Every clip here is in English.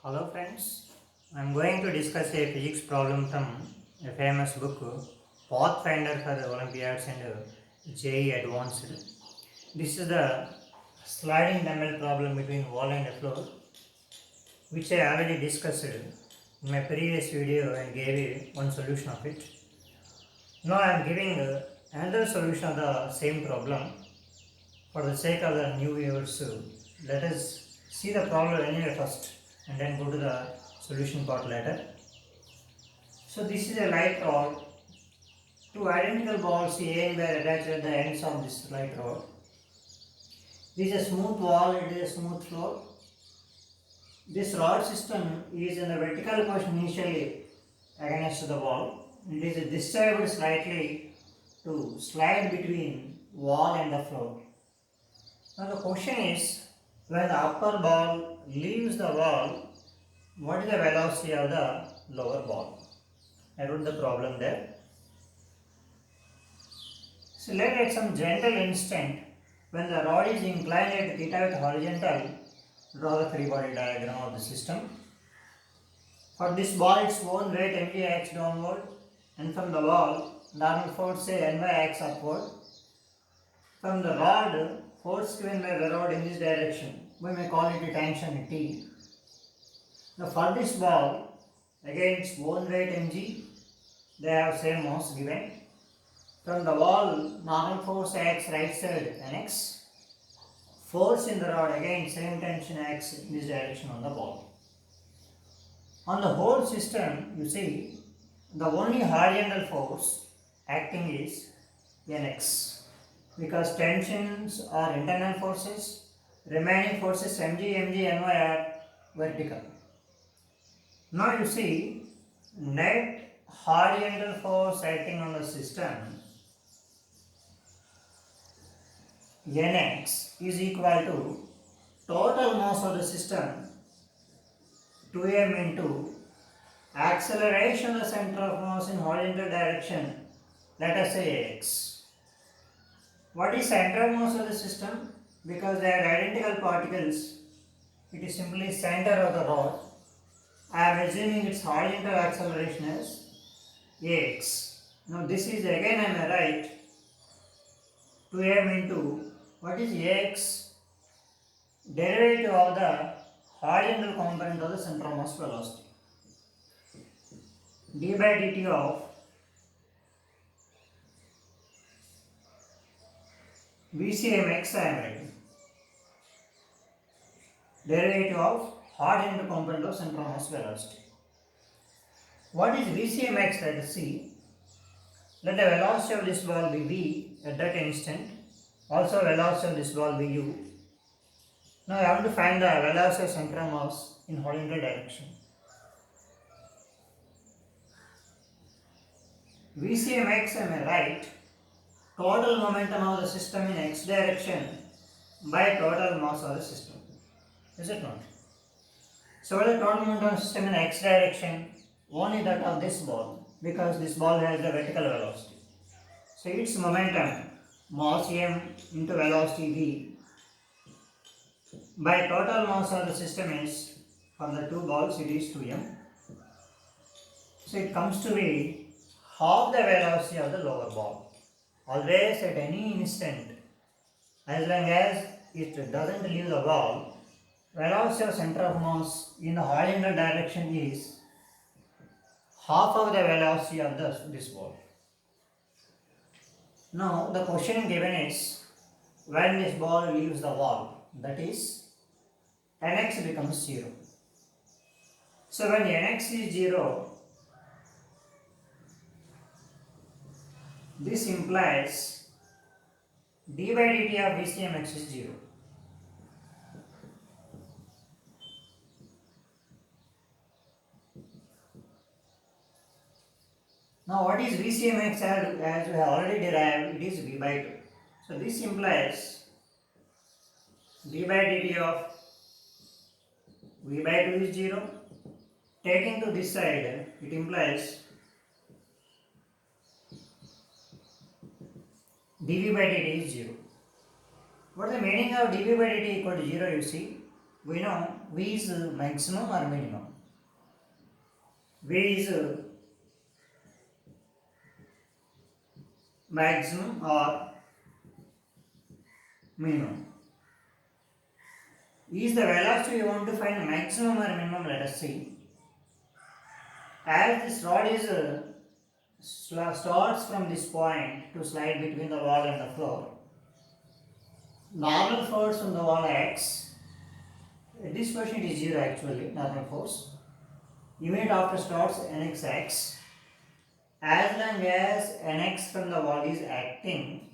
Hello friends, I am going to discuss a physics problem from a famous book, Pathfinder for the Olympiads and JEE Advanced. This is the sliding dumbbell problem between wall and floor, which I already discussed in my previous video and gave you one solution of it. Now I am giving another solution of the same problem. For the sake of the new viewers, let us see the problem anyway first and then go to the solution part later. So this is a light rod. Two identical balls A and B are attached at the ends of this light rod. This is a smooth wall, it is a smooth floor. This rod system is in the vertical position initially against the wall. It is disturbed slightly to slide between wall and the floor. Now the question is, when the upper ball leaves the wall, what is the velocity of the lower ball? I wrote the problem there. So let at some gentle instant, when the rod is inclined at theta with horizontal, draw the free body diagram of the system. For this ball, its own weight mg acts downward, and from the wall, normal force say ny acts upward. From the rod, force given by the rod in this direction, we may call it a tension T. Now for this ball, again its own weight mg, they have same mass given. From the wall, normal force acts right side nx. Force in the rod, again same tension acts in this direction on the ball. On the whole system, you see, the only horizontal force acting is nx. Because tensions are internal forces, remaining forces mg, ny are vertical. Now you see, net horizontal force acting on the system nx is equal to total mass of the system 2m into acceleration of the center of mass in horizontal direction, let us say x. What is center of mass of the system? Because they are identical particles, it is simply center of the rod. I am assuming its horizontal acceleration as ax. Now this is again I may write 2m into what is ax? Derivative of the horizontal component of the center of mass velocity. d by dt of VCMX I am writing. Derivative of horizontal component of center of mass velocity. What is VCMX? Let us see. Let the velocity of this ball be v at that instant. Also velocity of this ball be u. Now I have to find the velocity of center of mass in horizontal direction. VCMX I may write total momentum of the system in x direction by total mass of the system. Is it not? So what is the total momentum of the system in x direction? Only that of this ball, because this ball has the vertical velocity. So its momentum mass m into velocity v by total mass of the system is, for the two balls it is 2m. So it comes to be half the velocity of the lower ball. Always at any instant, as long as it doesn't leave the ball, velocity of center of mass in the horizontal direction is half of the velocity of this ball. Now the question given is, when this ball leaves the wall, that is nx becomes 0. So when nx is 0, this implies d by dt of VCMX is 0. Now what is VCMX? As we have already derived, it is v by 2. So this implies d by dt of v by 2 is 0. Taking to this side, it implies dv by dt is 0. What is the meaning of dv by dt equal to 0? You see, we know V is maximum or minimum? V is maximum or minimum? Is the velocity you want to find maximum or minimum? Let us see. As this rod is starts from this point to slide between the wall and the floor, normal force from the wall X, at this position it is 0 actually, normal force. Immediate after starts NXX. As long as NX from the wall is acting,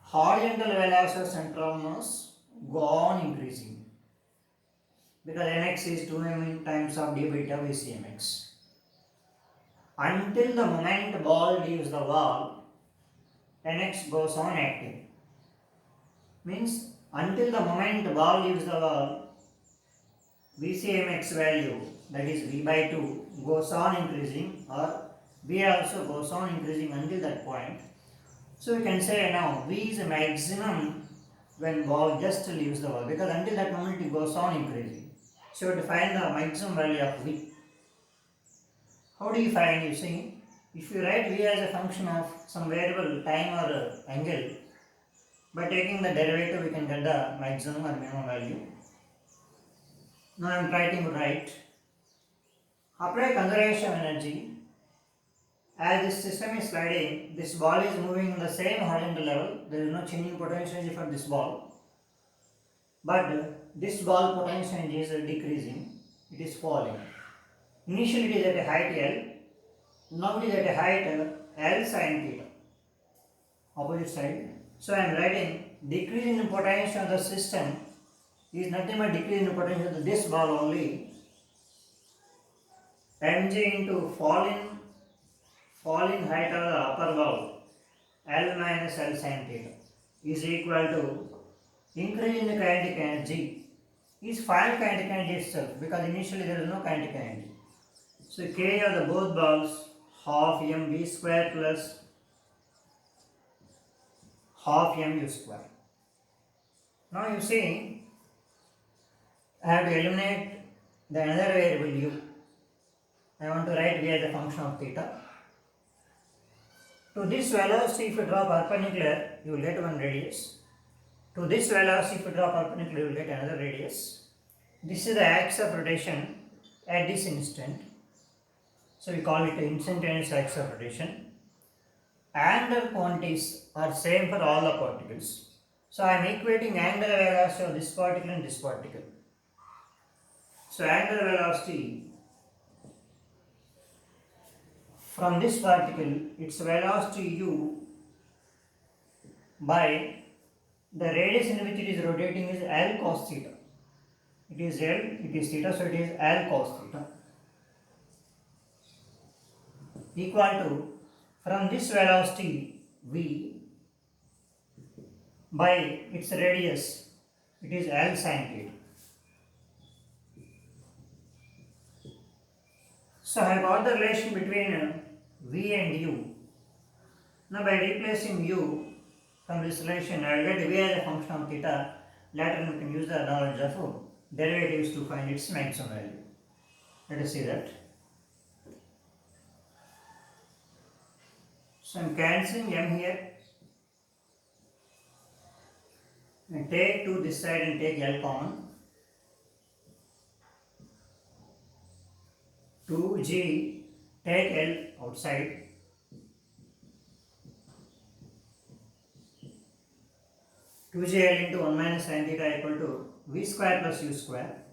horizontal velocity of central mass go on increasing, because NX is 2m times of d by tau VCMX. Until the moment ball leaves the wall, NX goes on acting. Means until the moment ball leaves the wall, VCMX value, that is V by 2, goes on increasing, or V also goes on increasing until that point. So we can say now V is maximum when ball just leaves the wall, because until that moment it goes on increasing. So we have to find the maximum value of V. How do you find? You see, if you write V as a function of some variable time or angle, by taking the derivative we can get the maximum or minimum value. Now I am trying to write. Apply conservation of energy. As this system is sliding, this ball is moving in the same horizontal level. There is no changing potential energy for this ball. But this ball potential energy is decreasing. It is falling. Initially it is at a height L. Now it is at a height L sin theta. Opposite side. So I am writing decrease in the potential of the system is nothing but decrease in the potential of this ball only. Mg into falling height of the upper ball L minus L sin theta is equal to increase in the kinetic energy is final kinetic energy itself, because initially there is no kinetic energy. So K of the both balls half mv square plus half mu square. Now you see, I have to eliminate the another variable u. I want to write v as a function of theta. To this velocity, if you draw perpendicular, you will get one radius. To this velocity, if you draw perpendicular, you will get another radius. This is the axis of rotation at this instant. So we call it the instantaneous axis of rotation. Angular quantities are same for all the particles. So I am equating angular velocity of this particle and this particle. So angular velocity from this particle, its velocity u by the radius in which it is rotating is L cos theta. It is L, it is theta, so it is L cos theta equal to, from this velocity v by its radius, it is L sin theta. So I got the relation between v and u. Now by replacing u from this relation, I will get v as a function of theta. Later we can use the knowledge of derivatives to find its maximum value. Let us see that. So I am cancelling m here and take 2 this side and take L common. 2g, take L outside. 2gl into 1 minus sin theta equal to v square plus u square.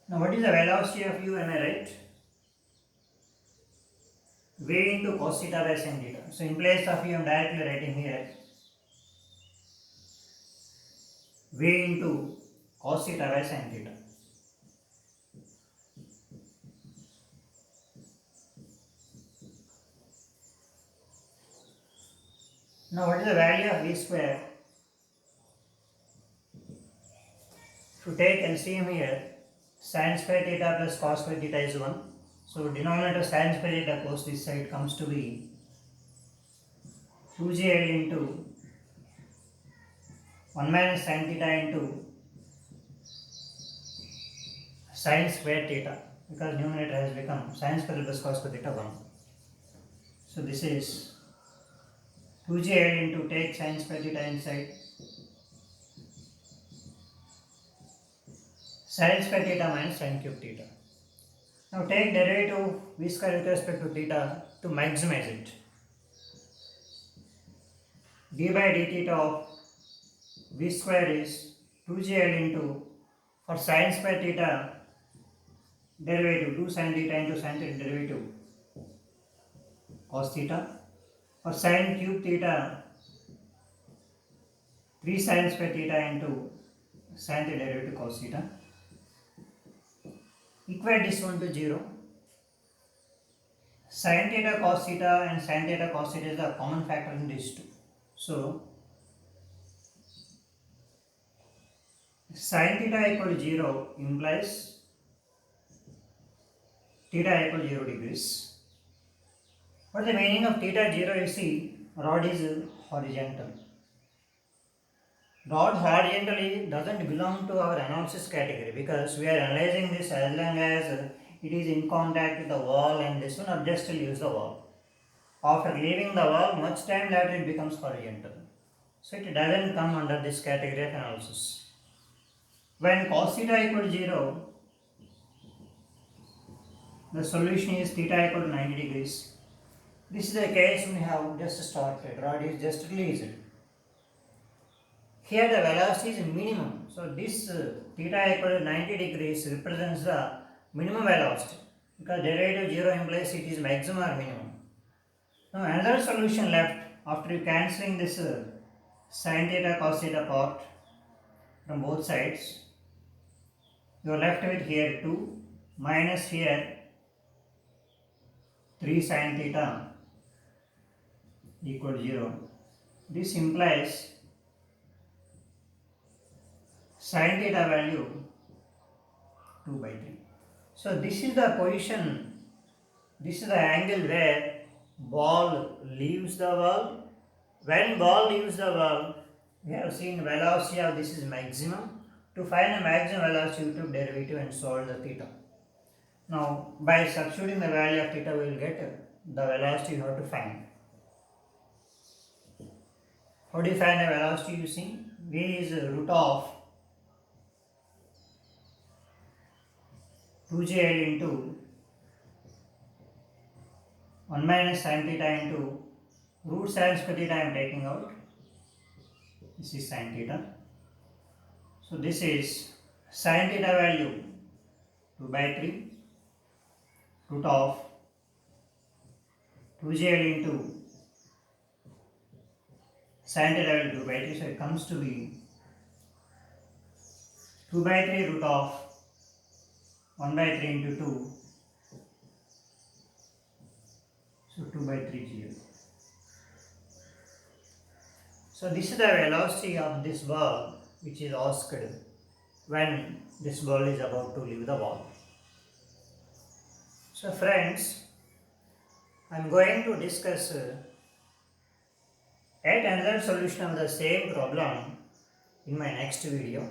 Now what is the velocity of u, am I right? V into cos theta by sin theta. So in place of u I am directly writing here V into cos theta by sin theta. Now what is the value of v square? To take LCM here, sin square theta plus cos square theta is 1. So denominator sin square theta goes this side, comes to be 2gl into 1 minus sin theta into sin square theta, because numerator has become sin square plus cos square theta 1. So this is 2j into take sin square theta inside, sin square theta minus sin cube theta. Now take derivative v square with respect to theta to maximize it. d by d theta of v square is 2jl into, for sin square theta derivative 2 sin theta into sin theta derivative cos theta, for sin cube theta 3 sin square theta into sin theta derivative cos theta. Equate this one to 0. Sin theta cos theta and sin theta cos theta is the common factor in these two. So sin theta equal to 0 implies theta equal to 0 degrees. What is the meaning of theta 0? You see, rod is horizontal. Rod horizontally doesn't belong to our analysis category, because we are analyzing this as long as it is in contact with the wall and this one, or just leaves the wall. After leaving the wall, much time later it becomes horizontal. So it doesn't come under this category of analysis. When cos theta equal to 0, the solution is theta equal to 90 degrees. This is the case we have just started. Rod is just released. Here the velocity is minimum. So this theta equal to 90 degrees represents the minimum velocity, because derivative 0 implies it is maximum or minimum. Now another solution left after you cancelling this sin theta cos theta part from both sides. You are left with here 2 minus here 3 sin theta equal to 0. This implies sin theta value 2 by 3. So this is the position, this is the angle where ball leaves the wall. When ball leaves the wall, we have seen velocity of this is maximum. To find the maximum velocity, you took derivative and solve the theta. Now by substituting the value of theta, we will get the velocity you have to find. How do you find the velocity? You see, v is root of 2jl into 1 minus sin theta into root sin square theta I am taking out. This is sin theta. So this is sin theta value 2 by 3 root of 2jl into sin theta value 2 by 3. So it comes to be 2 by 3 root of 1 by 3 into 2. So 2 by 3 GL. So this is the velocity of this ball which is asked when this ball is about to leave the wall. So friends, I am going to discuss yet another solution of the same problem in my next video.